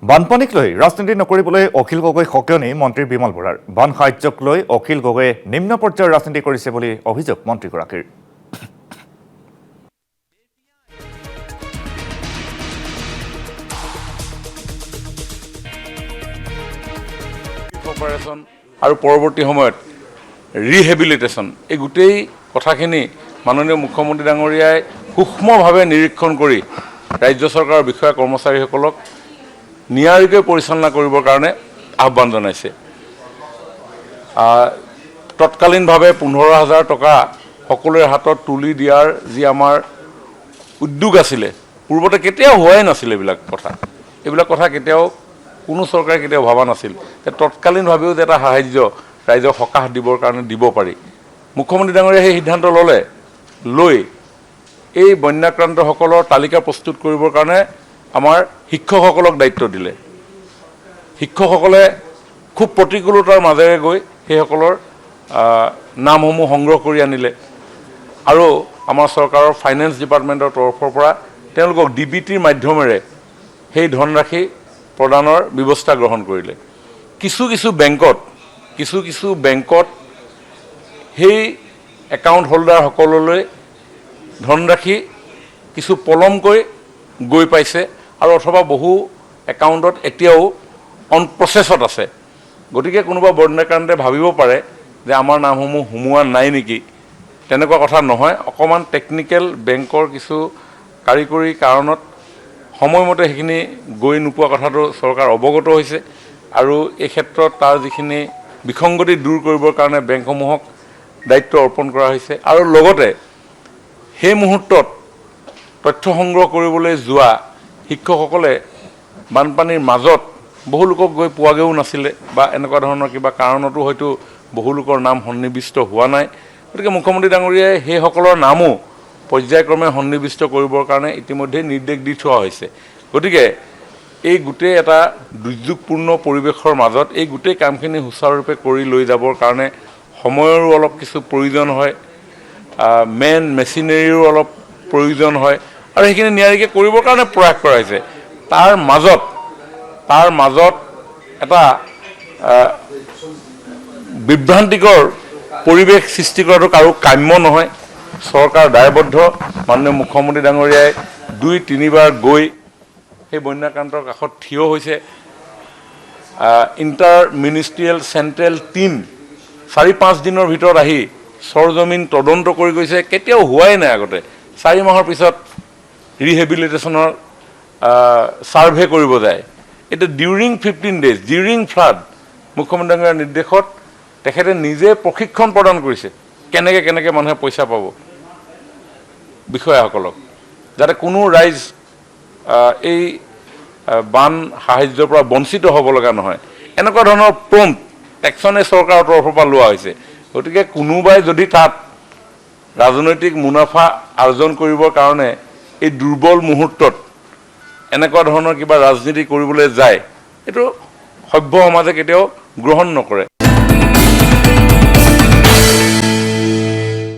বানপানীক লৈ ৰাজনীতি নকৰিবলৈ অখিল গগৈ সকিয়নি মন্ত্ৰী বিমল বৰাৰ বান সাহায্যক লৈ অখিল গগৈয়ে নিম্ন পৰ্যায়ৰ ৰাজনীতি কৰিছে বুলি অভিযোগ মন্ত্ৰীগৰাকীৰ। অপাৰেশ্যন আৰু পৰৱৰ্তী সময়ত ৰিহেবিলিটেশ্যন এই গোটেই কথাখিনি মাননীয় মুখ্যমন্ত্ৰী ডাঙৰীয়াই সূক্ষ্মভাৱে নিৰীক্ষণ কৰি ৰাজ্য চৰকাৰৰ বিষয়া কৰ্মচাৰীসকলক নিয়াৰিকৈ পৰিচালনা কৰিবৰ কাৰণে আহ্বান জনাইছে। তৎকালীনভাৱে 15,000 টকা সকলোৰে হাতত তুলি দিয়াৰ যি আমাৰ উদ্যোগ আছিলে, পূৰ্বতে কেতিয়াও হোৱাই নাছিল। এইবিলাক কথা কেতিয়াও কোনো চৰকাৰে কেতিয়াও ভবা নাছিল যে তৎকালীনভাৱেও যে এটা সাহায্য ৰাইজক সকাহ দিবৰ কাৰণে দিব পাৰি। মুখ্যমন্ত্ৰী ডাঙৰীয়াই সেই সিদ্ধান্ত লৈ এই বন্যাক্ৰান্তসকলৰ তালিকা প্ৰস্তুত কৰিবৰ কাৰণে আমাৰ শিক্ষকসকলক দায়িত্ব দিলে। শিক্ষকসকলে খুব প্ৰতিকূলতাৰ মাজেৰে গৈ সেইসকলৰ নামসমূহ সংগ্ৰহ কৰি আনিলে আৰু আমাৰ চৰকাৰৰ ফাইনেন্স ডিপাৰ্টমেণ্টৰ তৰফৰ পৰা তেওঁলোকক DBTৰ মাধ্যমেৰে সেই ধনৰাশি প্ৰদানৰ ব্যৱস্থা গ্ৰহণ কৰিলে। কিছু বেংকত সেই একাউণ্ট হোল্ডাৰসকললৈ ধনৰাশি কিছু পলমকৈ গৈ পাইছে আৰু অথবা বহু একাউণ্টত এতিয়াও অন প্ৰচেছত আছে। গতিকে কোনোবা বন্যাক্ৰান্তে ভাবিব পাৰে যে আমাৰ নামসমূহ সোমোৱা নাই নেকি। তেনেকুৱা কথা নহয়। অকণমান টেকনিকেল বেংকৰ কিছু কাৰিকৰী কাৰণত সময়মতে সেইখিনি গৈ নোপোৱা কথাটো চৰকাৰ অৱগত হৈছে আৰু এই ক্ষেত্ৰত তাৰ যিখিনি বিসংগতি দূৰ কৰিবৰ কাৰণে বেংকসমূহক দায়িত্ব অৰ্পণ কৰা হৈছে আৰু লগতে সেই মুহূৰ্তত তথ্য সংগ্ৰহ কৰিবলৈ যোৱা শিক্ষকসকলে বানপানীৰ মাজত বহু লোকক গৈ পোৱাগৈও নাছিলে বা এনেকুৱা ধৰণৰ কিবা কাৰণতো হয়তো বহু লোকৰ নাম সন্নিৱিষ্ট হোৱা নাই। গতিকে মুখ্যমন্ত্ৰী ডাঙৰীয়াই সেইসকলৰ নামো পৰ্যায়ক্ৰমে সন্নিৱিষ্ট কৰিবৰ কাৰণে ইতিমধ্যে নিৰ্দেশ দি থোৱা হৈছে। গতিকে এই গোটেই এটা দুৰ্যোগপূৰ্ণ পৰিৱেশৰ মাজত এই গোটেই কামখিনি সুচাৰুৰূপে কৰি লৈ যাবৰ কাৰণে সময়ৰো অলপ কিছু প্ৰয়োজন হয়, মেচিনেৰীৰো অলপ প্ৰয়োজন হয় আৰু সেইখিনি নিয়াৰিকৈ কৰিবৰ কাৰণে প্ৰয়াস কৰা হৈছে। তাৰ মাজত এটা বিভ্ৰান্তিকৰ পৰিৱেশ সৃষ্টি কৰাটো কাৰো কাম্য নহয়। চৰকাৰ দায়বদ্ধ। মাননীয় মুখ্যমন্ত্ৰী ডাঙৰীয়াই 2-3বাৰ গৈ সেই বন্যাক্ৰান্তৰ কাষত থিয় হৈছে। ইণ্টাৰ মিনিষ্ট্ৰিয়েল চেণ্ট্ৰেল টীম 4-5 দিনৰ ভিতৰত আহি চৰজমিন তদন্ত কৰি গৈছে। কেতিয়াও হোৱাই নাই আগতে। 4 মাহৰ পিছত ৰিহেবিলিটেশ্যনৰ ছাৰ্ভে কৰিব যায়। এতিয়া ডিউৰিং 15 days ডিউৰিং ফ্লাড মুখ্যমন্ত্ৰী ডাঙৰীয়াৰ নিৰ্দেশত তেখেতে নিজে প্ৰশিক্ষণ প্ৰদান কৰিছে কেনেকৈ মানুহে পইচা পাব বিষয়াসকলক, যাতে কোনো ৰাইজ এই বান সাহায্যৰ পৰা বঞ্চিত হ'ব লগা নহয়। এনেকুৱা ধৰণৰ প্ৰম্পট একশ্যনে চৰকাৰৰ তৰফৰ পৰা লোৱা হৈছে। গতিকে কোনোবাই যদি তাত ৰাজনৈতিক মুনাফা আৰ্জন কৰিবৰ কাৰণে এই দুৰ্বল মুহূৰ্তত এনেকুৱা ধৰণৰ কিবা ৰাজনীতি কৰিবলৈ যায়, এইটো সভ্য সমাজে কেতিয়াও গ্ৰহণ নকৰে।